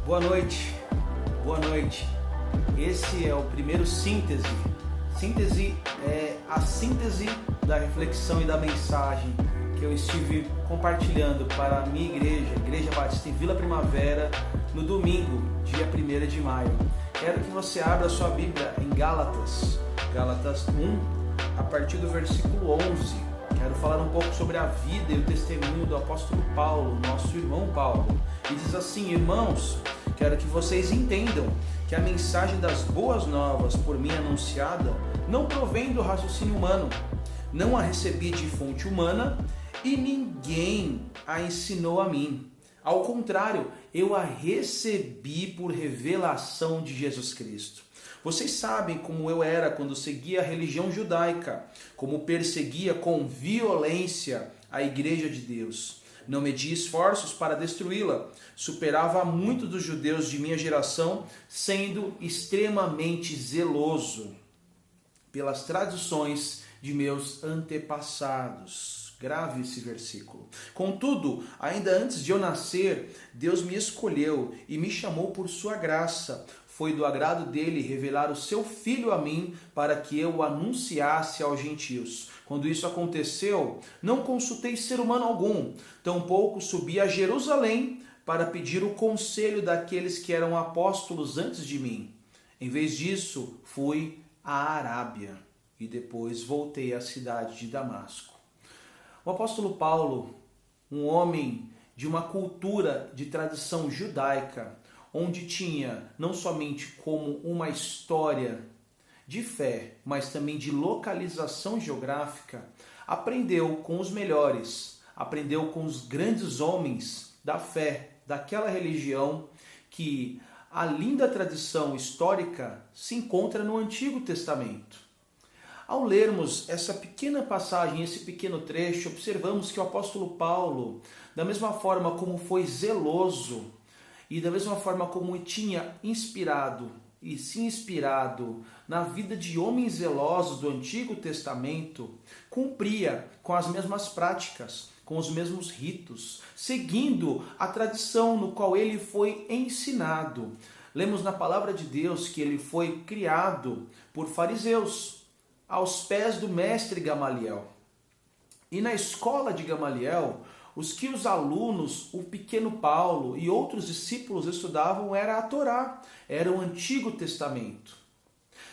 Boa noite, boa noite. Esse é o primeiro síntese. Síntese é a síntese da reflexão e da mensagem que eu estive compartilhando para a minha igreja, Igreja Batista em Vila Primavera, no domingo, dia 1º de maio. Quero que você abra a sua Bíblia em Gálatas 1, a partir do versículo 11. Quero falar um pouco sobre a vida e o testemunho do apóstolo Paulo, nosso irmão Paulo. E diz assim: irmãos, quero que vocês entendam que a mensagem das boas novas por mim anunciada não provém do raciocínio humano. Não a recebi de fonte humana e ninguém a ensinou a mim. Ao contrário, eu a recebi por revelação de Jesus Cristo. Vocês sabem como eu era quando seguia a religião judaica, como perseguia com violência a igreja de Deus. Não medi esforços para destruí-la. Superava muito dos judeus de minha geração, sendo extremamente zeloso pelas tradições de meus antepassados. Grave esse versículo. Contudo, ainda antes de eu nascer, Deus me escolheu e me chamou por sua graça. Foi do agrado dele revelar o seu Filho a mim para que eu o anunciasse aos gentios. Quando isso aconteceu, não consultei ser humano algum, tampouco subi a Jerusalém para pedir o conselho daqueles que eram apóstolos antes de mim. Em vez disso, fui à Arábia e depois voltei à cidade de Damasco. O apóstolo Paulo, um homem de uma cultura de tradição judaica, onde tinha não somente como uma história de fé, mas também de localização geográfica, aprendeu com os melhores, aprendeu com os grandes homens da fé, daquela religião que a linda tradição histórica se encontra no Antigo Testamento. Ao lermos essa pequena passagem, esse pequeno trecho, observamos que o apóstolo Paulo, da mesma forma como foi zeloso e da mesma forma como tinha inspirado e se inspirado na vida de homens zelosos do Antigo Testamento, cumpria com as mesmas práticas, com os mesmos ritos, seguindo a tradição no qual ele foi ensinado. Lemos na palavra de Deus que ele foi criado por fariseus, aos pés do mestre Gamaliel. E na escola de Gamaliel, os alunos, o pequeno Paulo e outros discípulos estudavam era a Torá, era o Antigo Testamento.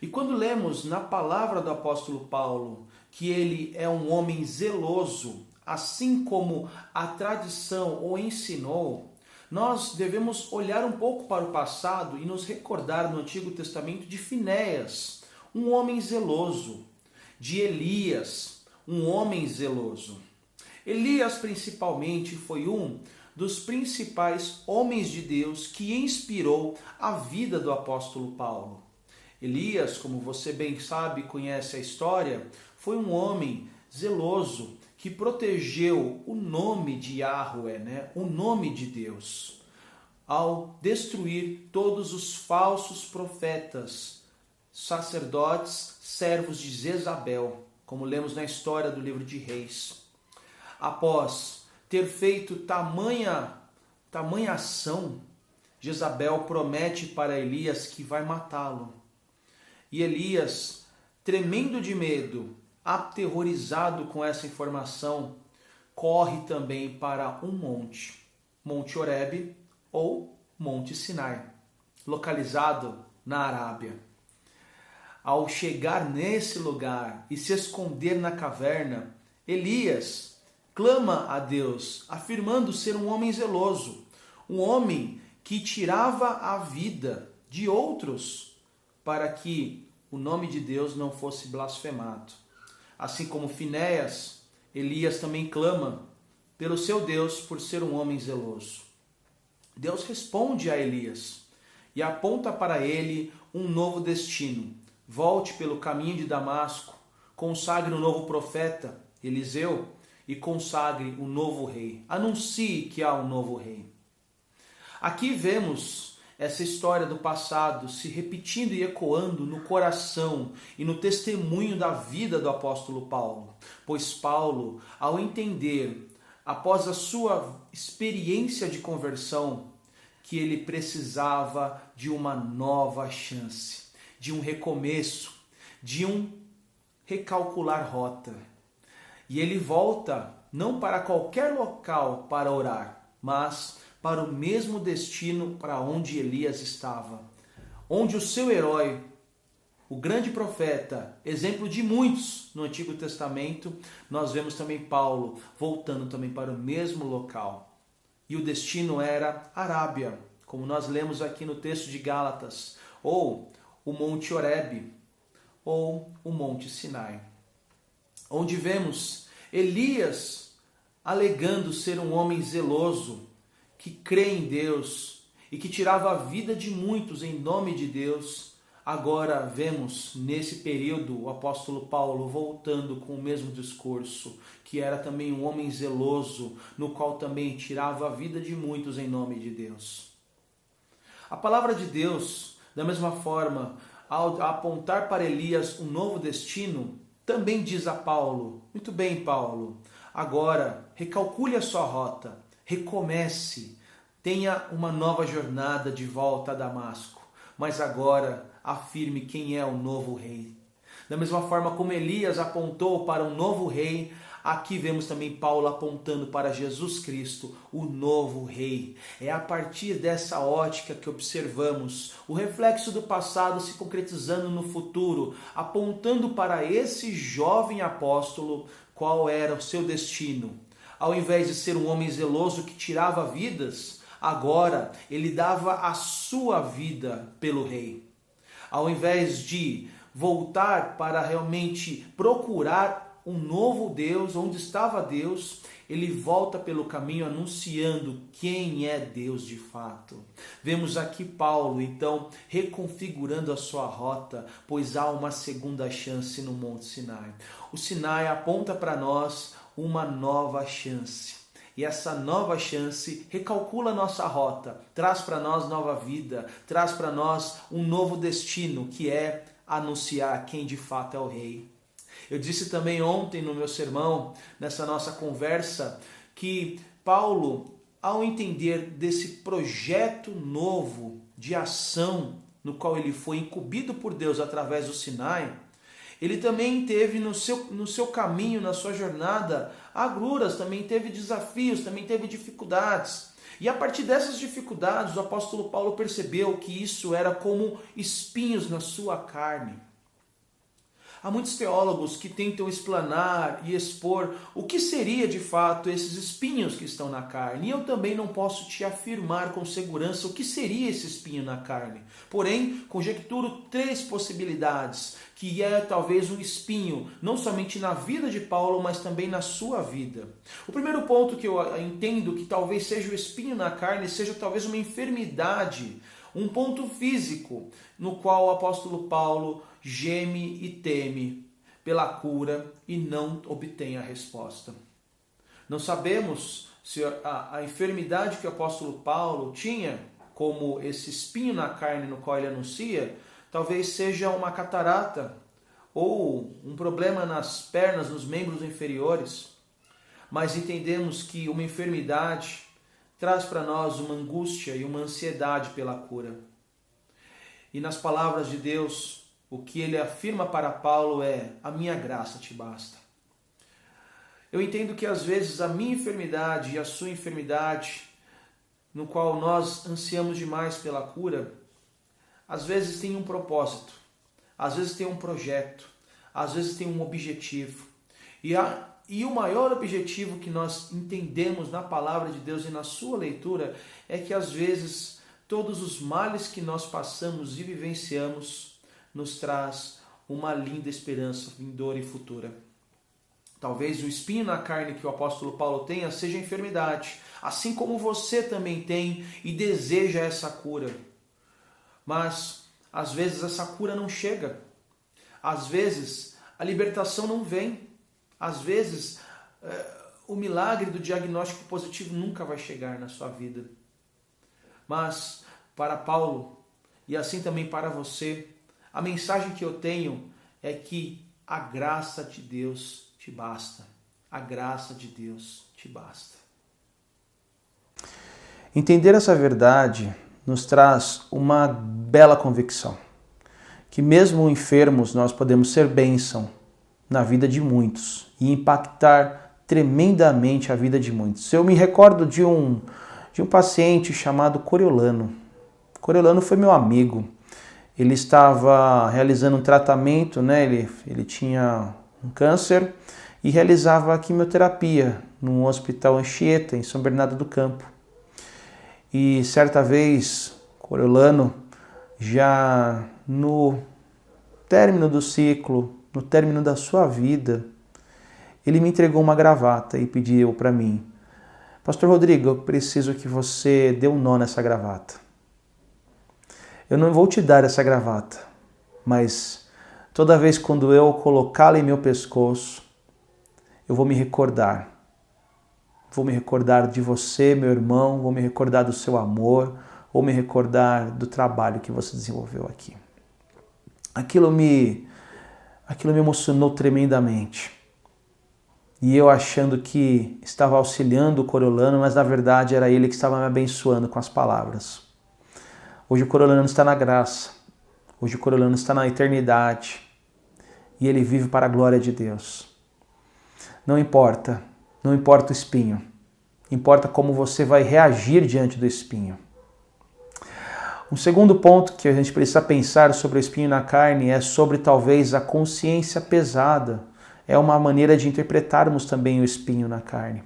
E quando lemos na palavra do apóstolo Paulo que ele é um homem zeloso, assim como a tradição o ensinou, nós devemos olhar um pouco para o passado e nos recordar no Antigo Testamento de Finéias, um homem zeloso, de Elias, um homem zeloso. Elias, principalmente, foi um dos principais homens de Deus que inspirou a vida do apóstolo Paulo. Elias, como você bem sabe, conhece a história, foi um homem zeloso que protegeu o nome de Yahweh, o nome de Deus, ao destruir todos os falsos profetas, sacerdotes, servos de Jezabel, como lemos na história do livro de Reis. Após ter feito tamanha ação, Jezabel promete para Elias que vai matá-lo. E Elias, tremendo de medo, aterrorizado com essa informação, corre também para um monte, Monte Horebe ou Monte Sinai, localizado na Arábia. Ao chegar nesse lugar e se esconder na caverna, Elias clama a Deus, afirmando ser um homem zeloso, um homem que tirava a vida de outros para que o nome de Deus não fosse blasfemado. Assim como Finéias, Elias também clama pelo seu Deus por ser um homem zeloso. Deus responde a Elias e aponta para ele um novo destino. Volte pelo caminho de Damasco, consagre um novo profeta, Eliseu, e consagre um novo rei. Anuncie que há um novo rei. Aqui vemos essa história do passado se repetindo e ecoando no coração e no testemunho da vida do apóstolo Paulo. Pois Paulo, ao entender, após a sua experiência de conversão, que ele precisava de uma nova chance, de um recomeço, de um recalcular rota. E ele volta não para qualquer local para orar, mas para o mesmo destino para onde Elias estava, onde o seu herói, o grande profeta, exemplo de muitos no Antigo Testamento, nós vemos também Paulo voltando também para o mesmo local. E o destino era Arábia, como nós lemos aqui no texto de Gálatas, ou o Monte Horebe, ou o Monte Sinai, onde vemos Elias alegando ser um homem zeloso, que crê em Deus e que tirava a vida de muitos em nome de Deus. Agora vemos nesse período o apóstolo Paulo voltando com o mesmo discurso, que era também um homem zeloso, no qual também tirava a vida de muitos em nome de Deus. A palavra de Deus, da mesma forma, ao apontar para Elias um novo destino, também diz a Paulo: muito bem, Paulo, agora recalcule a sua rota, recomece, tenha uma nova jornada de volta a Damasco, mas agora afirme quem é o novo rei. Da mesma forma como Elias apontou para um novo rei, aqui vemos também Paulo apontando para Jesus Cristo, o novo rei. É a partir dessa ótica que observamos o reflexo do passado se concretizando no futuro, apontando para esse jovem apóstolo qual era o seu destino. Ao invés de ser um homem zeloso que tirava vidas, agora ele dava a sua vida pelo rei. Ao invés de voltar para realmente procurar um novo Deus, onde estava Deus, ele volta pelo caminho anunciando quem é Deus de fato. Vemos aqui Paulo, então, reconfigurando a sua rota, pois há uma segunda chance no Monte Sinai. O Sinai aponta para nós uma nova chance. E essa nova chance recalcula nossa rota, traz para nós nova vida, traz para nós um novo destino, que é anunciar quem de fato é o rei. Eu disse também ontem no meu sermão, nessa nossa conversa, que Paulo, ao entender desse projeto novo de ação, no qual ele foi incumbido por Deus através do Sinai, ele também teve no seu caminho, na sua jornada, agruras, também teve desafios, também teve dificuldades. E a partir dessas dificuldades, o apóstolo Paulo percebeu que isso era como espinhos na sua carne. Há muitos teólogos que tentam explanar e expor o que seria de fato esses espinhos que estão na carne. E eu também não posso te afirmar com segurança o que seria esse espinho na carne. Porém, conjecturo 3 possibilidades, que é talvez um espinho, não somente na vida de Paulo, mas também na sua vida. O primeiro ponto que eu entendo que talvez seja o espinho na carne, seja talvez uma enfermidade, um ponto físico, no qual o apóstolo Paulo geme e teme pela cura e não obtém a resposta. Não sabemos se a enfermidade que o apóstolo Paulo tinha, como esse espinho na carne no qual ele anuncia, talvez seja uma catarata ou um problema nas pernas, nos membros inferiores, mas entendemos que uma enfermidade traz para nós uma angústia e uma ansiedade pela cura. E nas palavras de Deus, o que ele afirma para Paulo é: a minha graça te basta. Eu entendo que às vezes a minha enfermidade e a sua enfermidade, no qual nós ansiamos demais pela cura, às vezes tem um propósito, às vezes tem um projeto, às vezes tem um objetivo. E o maior objetivo que nós entendemos na palavra de Deus e na sua leitura é que às vezes todos os males que nós passamos e vivenciamos nos traz uma linda esperança vindoura e futura. Talvez o espinho na carne que o apóstolo Paulo tenha seja a enfermidade, assim como você também tem e deseja essa cura. Mas às vezes essa cura não chega, às vezes a libertação não vem, às vezes o milagre do diagnóstico positivo nunca vai chegar na sua vida. Mas para Paulo, e assim também para você, a mensagem que eu tenho é que a graça de Deus te basta. A graça de Deus te basta. Entender essa verdade nos traz uma bela convicção, que mesmo enfermos nós podemos ser bênção na vida de muitos e impactar tremendamente a vida de muitos. Eu me recordo de um paciente chamado Coriolano. Coriolano foi meu amigo. Ele estava realizando um tratamento, né? Ele tinha um câncer e realizava quimioterapia num hospital Anchieta, em São Bernardo do Campo. E certa vez, Coriolano, já no término do ciclo, no término da sua vida, ele me entregou uma gravata e pediu para mim: Pastor Rodrigo, eu preciso que você dê um nó nessa gravata. Eu não vou te dar essa gravata, mas toda vez quando eu colocá-la em meu pescoço, eu vou me recordar. Vou me recordar de você, meu irmão, vou me recordar do seu amor, vou me recordar do trabalho que você desenvolveu aqui. Aquilo me emocionou tremendamente. E eu achando que estava auxiliando o Coriolano, mas na verdade era ele que estava me abençoando com as palavras. Hoje o Coriolano está na graça, hoje o Coriolano está na eternidade e ele vive para a glória de Deus. Não importa o espinho, importa como você vai reagir diante do espinho. Um segundo ponto que a gente precisa pensar sobre o espinho na carne é sobre talvez a consciência pesada. É uma maneira de interpretarmos também o espinho na carne.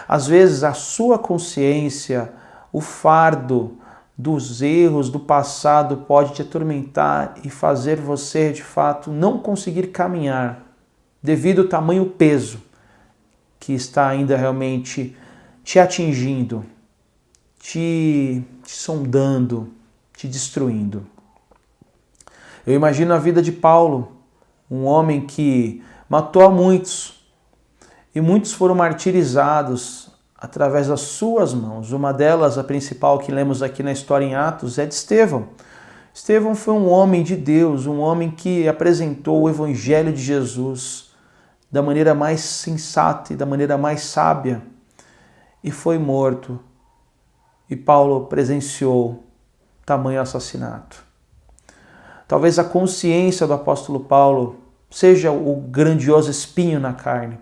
Às vezes a sua consciência, o fardo dos erros do passado pode te atormentar e fazer você de fato não conseguir caminhar devido ao tamanho peso que está ainda realmente te atingindo, te sondando, te destruindo. Eu imagino a vida de Paulo, um homem que matou a muitos e muitos foram martirizados através das suas mãos. Uma delas, a principal que lemos aqui na história em Atos, é de Estevão. Estevão foi um homem de Deus, um homem que apresentou o Evangelho de Jesus da maneira mais sensata e da maneira mais sábia e foi morto. E Paulo presenciou tamanho assassinato. Talvez a consciência do apóstolo Paulo seja o grandioso espinho na carne.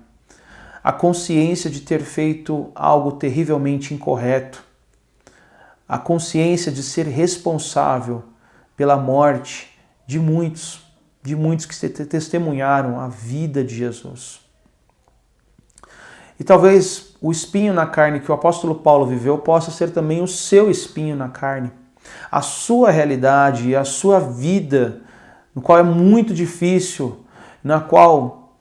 A consciência de ter feito algo terrivelmente incorreto. A consciência de ser responsável pela morte de muitos que testemunharam a vida de Jesus. E talvez o espinho na carne que o apóstolo Paulo viveu possa ser também o seu espinho na carne. A sua realidade e a sua vida, no qual é muito difícil, na qual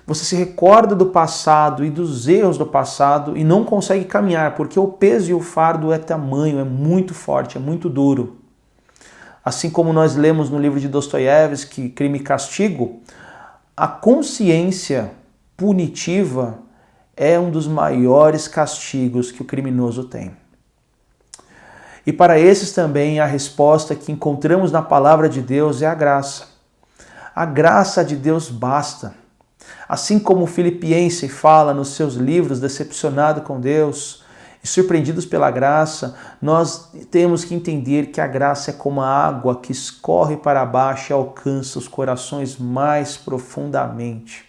você se recorda do passado e dos erros do passado e não consegue caminhar, porque o peso e o fardo é tamanho, é muito forte, é muito duro. Assim como nós lemos no livro de Dostoiévski, Crime e Castigo, a consciência punitiva é um dos maiores castigos que o criminoso tem. E para esses também a resposta que encontramos na palavra de Deus é a graça. A graça de Deus basta. Assim como o Filipense fala nos seus livros, decepcionado com Deus e surpreendidos pela graça, nós temos que entender que a graça é como a água que escorre para baixo e alcança os corações mais profundamente.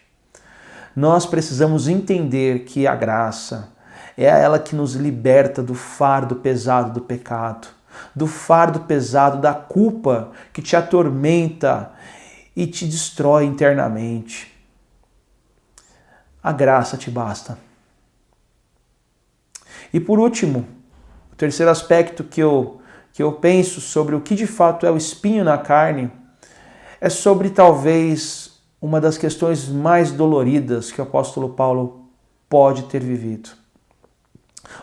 Nós precisamos entender que a graça é ela que nos liberta do fardo pesado do pecado, do fardo pesado da culpa que te atormenta e te destrói internamente. A graça te basta. E por último, o terceiro aspecto que eu penso sobre o que de fato é o espinho na carne é sobre talvez uma das questões mais doloridas que o apóstolo Paulo pode ter vivido.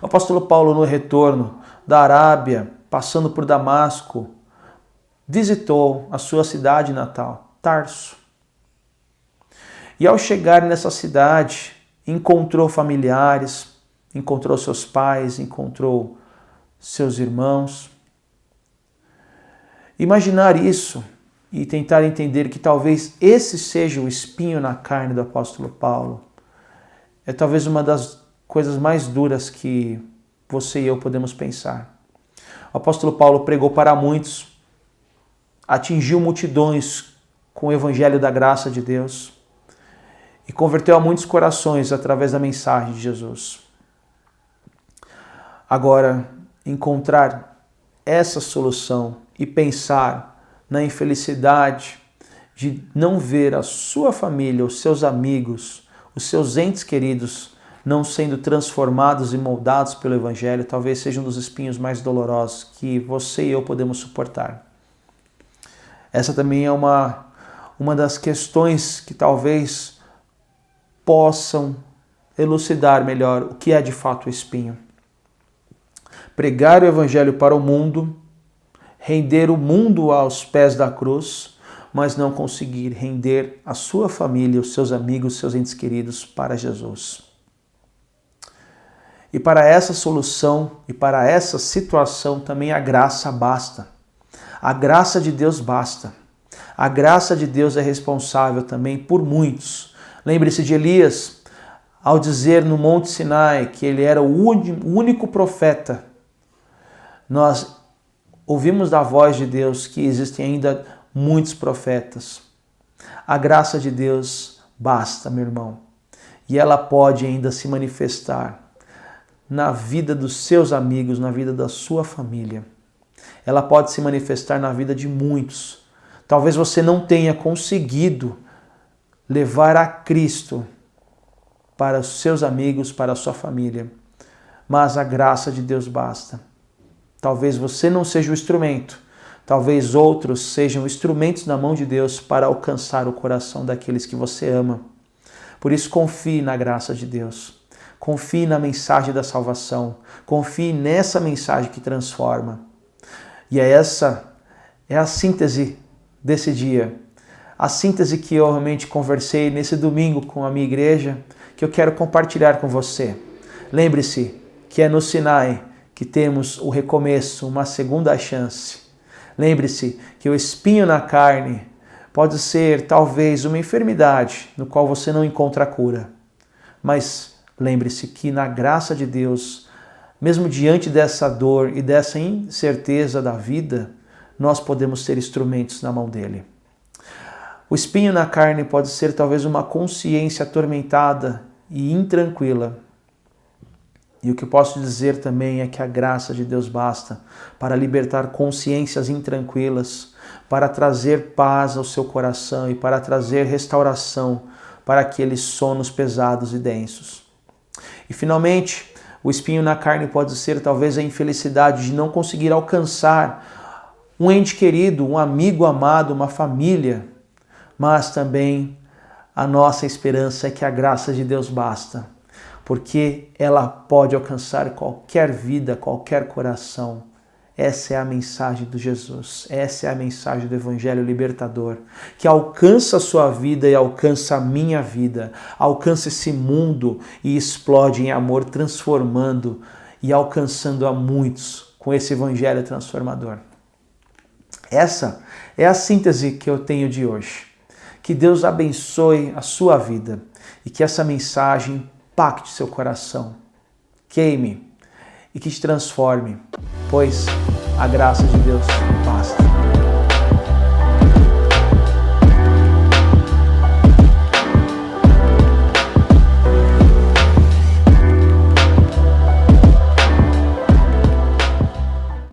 O apóstolo Paulo, no retorno da Arábia, passando por Damasco, visitou a sua cidade natal, Tarso. E ao chegar nessa cidade, encontrou familiares, encontrou seus pais, encontrou seus irmãos. Imaginar isso e tentar entender que talvez esse seja o espinho na carne do apóstolo Paulo é talvez uma das coisas mais duras que você e eu podemos pensar. O apóstolo Paulo pregou para muitos, atingiu multidões com o evangelho da graça de Deus e converteu a muitos corações através da mensagem de Jesus. Agora, encontrar essa solução e pensar na infelicidade de não ver a sua família, os seus amigos, os seus entes queridos não sendo transformados e moldados pelo Evangelho, talvez seja um dos espinhos mais dolorosos que você e eu podemos suportar. Essa também é uma das questões que talvez possam elucidar melhor o que é de fato o espinho. Pregar o Evangelho para o mundo, render o mundo aos pés da cruz, mas não conseguir render a sua família, os seus amigos, os seus entes queridos para Jesus. E para essa solução e para essa situação também a graça basta. A graça de Deus basta. A graça de Deus é responsável também por muitos. Lembre-se de Elias, ao dizer no Monte Sinai que ele era o único profeta. Nós ouvimos da voz de Deus que existem ainda muitos profetas. A graça de Deus basta, meu irmão. E ela pode ainda se manifestar na vida dos seus amigos, na vida da sua família. Ela pode se manifestar na vida de muitos. Talvez você não tenha conseguido levar a Cristo para os seus amigos, para a sua família, mas a graça de Deus basta. Talvez você não seja o instrumento, talvez outros sejam instrumentos na mão de Deus para alcançar o coração daqueles que você ama. Por isso, confie na graça de Deus. Confie na mensagem da salvação. Confie nessa mensagem que transforma. E essa é a síntese desse dia. A síntese que eu realmente conversei nesse domingo com a minha igreja, que eu quero compartilhar com você. Lembre-se que é no Sinai que temos o recomeço, uma segunda chance. Lembre-se que o espinho na carne pode ser talvez uma enfermidade no qual você não encontra a cura. Mas lembre-se que na graça de Deus, mesmo diante dessa dor e dessa incerteza da vida, nós podemos ser instrumentos na mão dele. O espinho na carne pode ser talvez uma consciência atormentada e intranquila. E o que eu posso dizer também é que a graça de Deus basta para libertar consciências intranquilas, para trazer paz ao seu coração e para trazer restauração para aqueles sonos pesados e densos. E finalmente, o espinho na carne pode ser talvez a infelicidade de não conseguir alcançar um ente querido, um amigo amado, uma família, mas também a nossa esperança é que a graça de Deus basta, porque ela pode alcançar qualquer vida, qualquer coração. Essa é a mensagem de Jesus, essa é a mensagem do Evangelho libertador, que alcança a sua vida e alcança a minha vida, alcança esse mundo e explode em amor, transformando e alcançando a muitos com esse Evangelho transformador. Essa é a síntese que eu tenho de hoje. Que Deus abençoe a sua vida e que essa mensagem impacte seu coração, queime e que te transforme, pois a graça de Deus